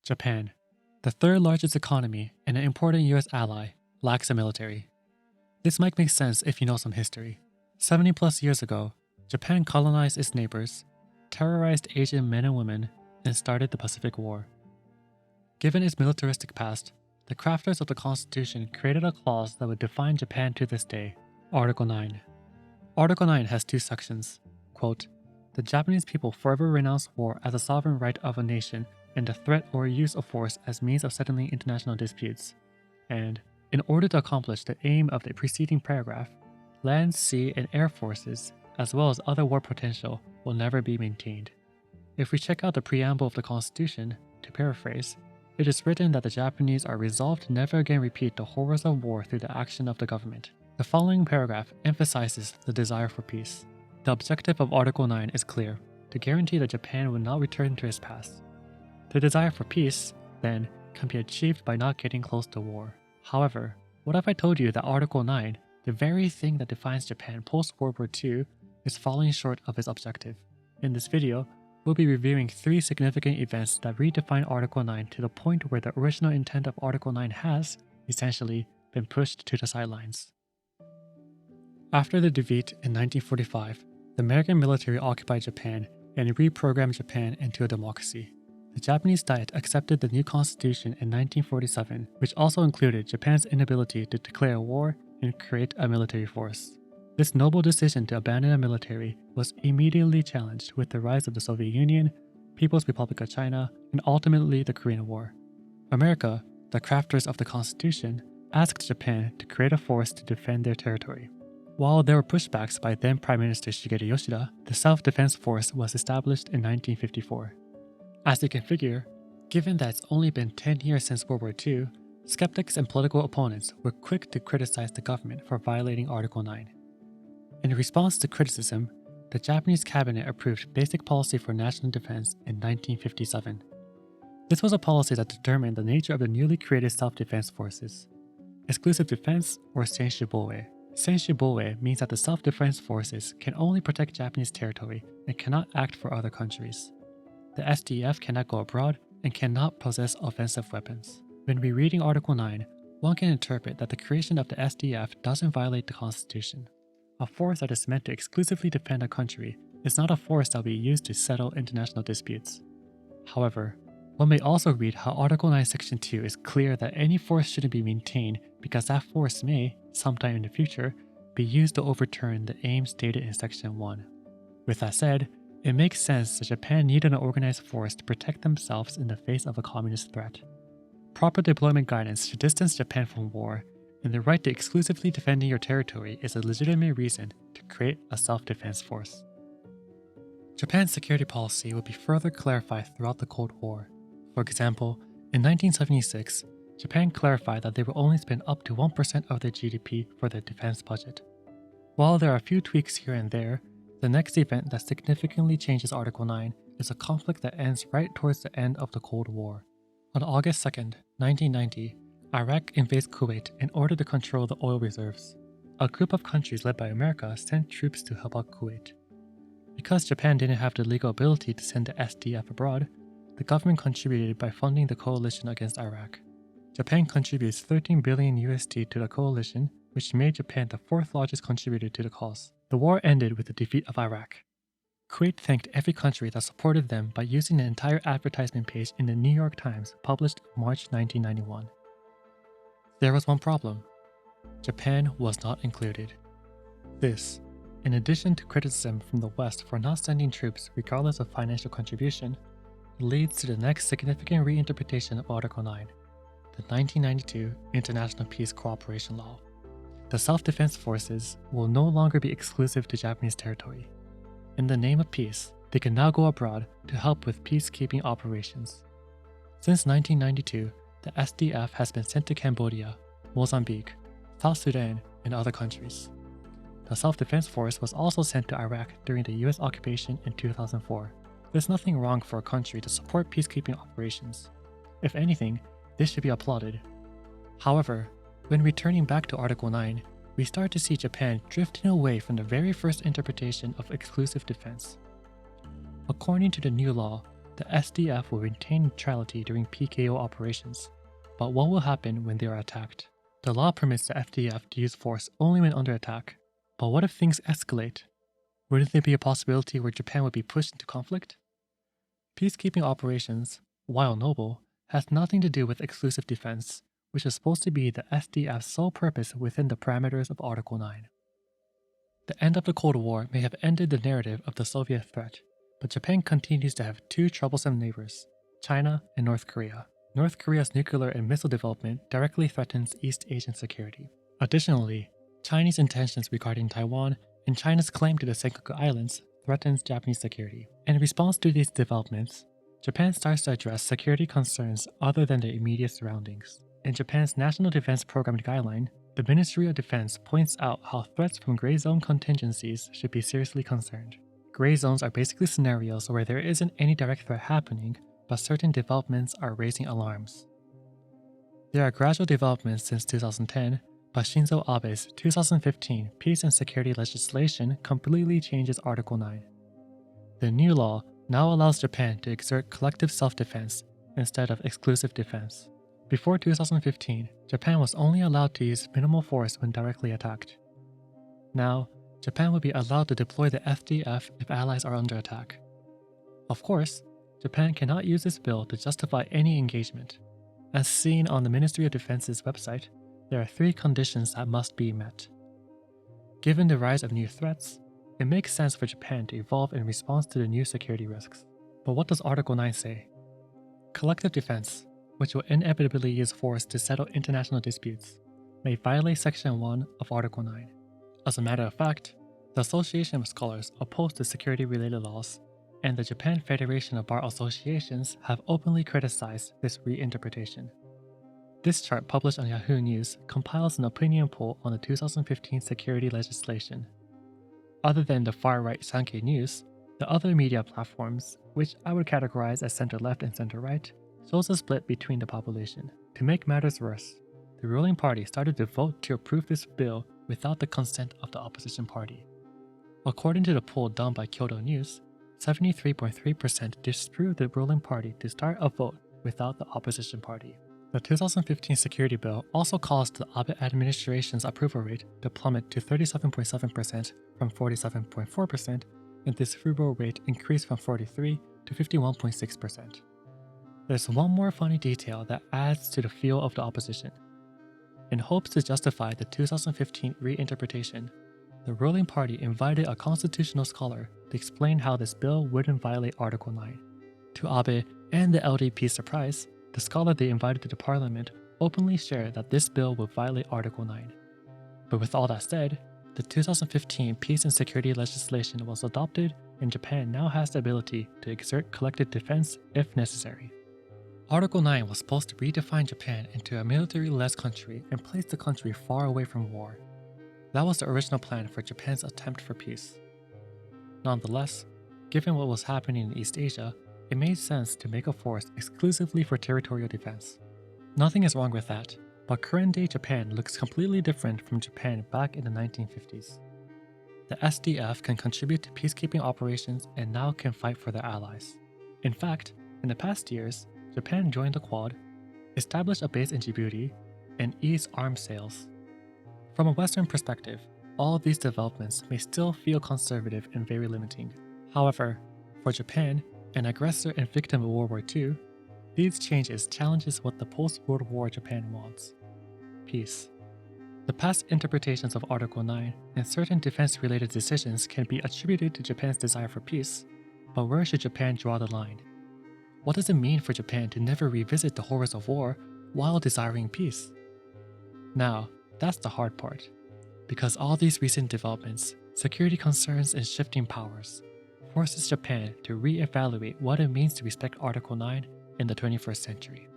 Japan, the third largest economy and an important US ally, lacks a military. This might make sense if you know some history. 70 plus years ago, Japan colonized its neighbors, terrorized Asian men and women, and started the Pacific War. Given its militaristic past, the crafters of the Constitution created a clause that would define Japan to this day, Article 9. Article 9 has two sections. Quote, "The Japanese people forever renounce war as a sovereign right of a nation and the threat or use of force as means of settling international disputes." And, in order to accomplish the aim of the preceding paragraph, land, sea, and air forces, as well as other war potential, will never be maintained. If we check out the preamble of the Constitution, to paraphrase, it is written that the Japanese are resolved to never again repeat the horrors of war through the action of the government. The following paragraph emphasizes the desire for peace. The objective of Article 9 is clear, to guarantee that Japan will not return to its past. The desire for peace, then, can be achieved by not getting close to war. However, what if I told you that Article 9, the very thing that defines Japan post-World War II, is falling short of its objective? In this video, we'll be reviewing 3 significant events that redefine Article 9 to the point where the original intent of Article 9 has, essentially, been pushed to the sidelines. After the defeat in 1945, the American military occupied Japan and reprogrammed Japan into a democracy. The Japanese Diet accepted the new constitution in 1947, which also included Japan's inability to declare war and create a military force. This noble decision to abandon a military was immediately challenged with the rise of the Soviet Union, People's Republic of China, and ultimately the Korean War. America, the crafters of the Constitution, asked Japan to create a force to defend their territory. While there were pushbacks by then Prime Minister Shigeru Yoshida, the Self-Defense Force was established in 1954. As you can figure, given that it's only been 10 years since World War II, skeptics and political opponents were quick to criticize the government for violating Article 9. In response to criticism, the Japanese cabinet approved Basic Policy for National Defense in 1957. This was a policy that determined the nature of the newly created self-defense forces: exclusive defense or Senshiboe. Senshiboe means that the self-defense forces can only protect Japanese territory and cannot act for other countries. The SDF cannot go abroad and cannot possess offensive weapons. When rereading Article 9, one can interpret that the creation of the SDF doesn't violate the Constitution. A force that is meant to exclusively defend a country is not a force that will be used to settle international disputes. However, one may also read how Article 9 Section 2 is clear that any force shouldn't be maintained because that force may, sometime in the future, be used to overturn the aims stated in Section 1. With that said, it makes sense that Japan needed an organized force to protect themselves in the face of a communist threat. Proper deployment guidance should distance Japan from war, and the right to exclusively defending your territory is a legitimate reason to create a self-defense force. Japan's security policy would be further clarified throughout the Cold War. For example, in 1976, Japan clarified that they will only spend up to 1% of their GDP for their defense budget. While there are a few tweaks here and there, the next event that significantly changes Article 9 is a conflict that ends right towards the end of the Cold War. On August 2nd, 1990, Iraq invades Kuwait in order to control the oil reserves. A group of countries led by America sent troops to help out Kuwait. Because Japan didn't have the legal ability to send the SDF abroad, the government contributed by funding the coalition against Iraq. Japan contributes 13 billion USD to the coalition, which made Japan the 4th largest contributor to the cause. The war ended with the defeat of Iraq. Kuwait thanked every country that supported them by using an entire advertisement page in the New York Times published March 1991. There was one problem. Japan was not included. This, in addition to criticism from the West for not sending troops regardless of financial contribution, leads to the next significant reinterpretation of Article 9, the 1992 International Peace Cooperation Law. The self-defense forces will no longer be exclusive to Japanese territory. In the name of peace, they can now go abroad to help with peacekeeping operations. Since 1992, the SDF has been sent to Cambodia, Mozambique, South Sudan, and other countries. The self-defense force was also sent to Iraq during the US occupation in 2004. There's nothing wrong for a country to support peacekeeping operations. If anything, this should be applauded. However, when returning back to Article 9, we start to see Japan drifting away from the very first interpretation of exclusive defense. According to the new law, The SDF will retain neutrality during PKO operations, but what will happen when they are attacked? The law permits the FDF to use force only when under attack, but what if things escalate? Wouldn't there be a possibility where Japan would be pushed into conflict? Peacekeeping operations, while noble, has nothing to do with exclusive defense, which is supposed to be the SDF's sole purpose within the parameters of Article 9. The end of the Cold War may have ended the narrative of the Soviet threat, but Japan continues to have two troublesome neighbors, China and North Korea. North Korea's nuclear and missile development directly threatens East Asian security. Additionally, Chinese intentions regarding Taiwan and China's claim to the Senkaku Islands threatens Japanese security. In response to these developments, Japan starts to address security concerns other than their immediate surroundings. In Japan's National Defense Program Guideline, the Ministry of Defense points out how threats from gray zone contingencies should be seriously concerned. Gray zones are basically scenarios where there isn't any direct threat happening, but certain developments are raising alarms. There are gradual developments since 2010, but Shinzo Abe's 2015 peace and security legislation completely changes Article 9. The new law now allows Japan to exert collective self-defense instead of exclusive defense. Before 2015, Japan was only allowed to use minimal force when directly attacked. Now, Japan would be allowed to deploy the FDF if allies are under attack. Of course, Japan cannot use this bill to justify any engagement. As seen on the Ministry of Defense's website, there are 3 conditions that must be met. Given the rise of new threats, it makes sense for Japan to evolve in response to the new security risks. But what does Article 9 say? Collective defense, which will inevitably use force to settle international disputes, may violate Section 1 of Article 9. As a matter of fact, the Association of Scholars opposed to security-related laws, and the Japan Federation of Bar Associations have openly criticized this reinterpretation. This chart published on Yahoo News compiles an opinion poll on the 2015 security legislation. Other than the far-right Sankei News, the other media platforms, which I would categorize as center-left and center-right, shows a split between the population. To make matters worse, the ruling party started to vote to approve this bill without the consent of the opposition party. According to the poll done by Kyodo News, 73.3% disapproved the ruling party to start a vote without the opposition party. The 2015 security bill also caused the Abe administration's approval rate to plummet to 37.7% from 47.4%, and disapproval rate increased from 43 to 51.6%. There's one more funny detail that adds to the feel of the opposition. In hopes to justify the 2015 reinterpretation, the ruling party invited a constitutional scholar to explain how this bill wouldn't violate Article 9. To Abe and the LDP's surprise, the scholar they invited to the parliament openly shared that this bill would violate Article 9. But with all that said, the 2015 peace and security legislation was adopted, and Japan now has the ability to exert collective defense if necessary. Article 9 was supposed to redefine Japan into a military-less country and place the country far away from war. That was the original plan for Japan's attempt for peace. Nonetheless, given what was happening in East Asia, it made sense to make a force exclusively for territorial defense. Nothing is wrong with that, but current-day Japan looks completely different from Japan back in the 1950s. The SDF can contribute to peacekeeping operations and now can fight for their allies. In fact, in the past years, Japan joined the Quad, established a base in Djibouti, and eased arms sales. From a Western perspective, all of these developments may still feel conservative and very limiting. However, for Japan, an aggressor and victim of World War II, these changes challenges what the post-World War Japan wants: peace. The past interpretations of Article 9 and certain defense-related decisions can be attributed to Japan's desire for peace, but where should Japan draw the line? What does it mean for Japan to never revisit the horrors of war while desiring peace? Now, that's the hard part. Because all these recent developments, security concerns and shifting powers, forces Japan to re-evaluate what it means to respect Article 9 in the 21st century.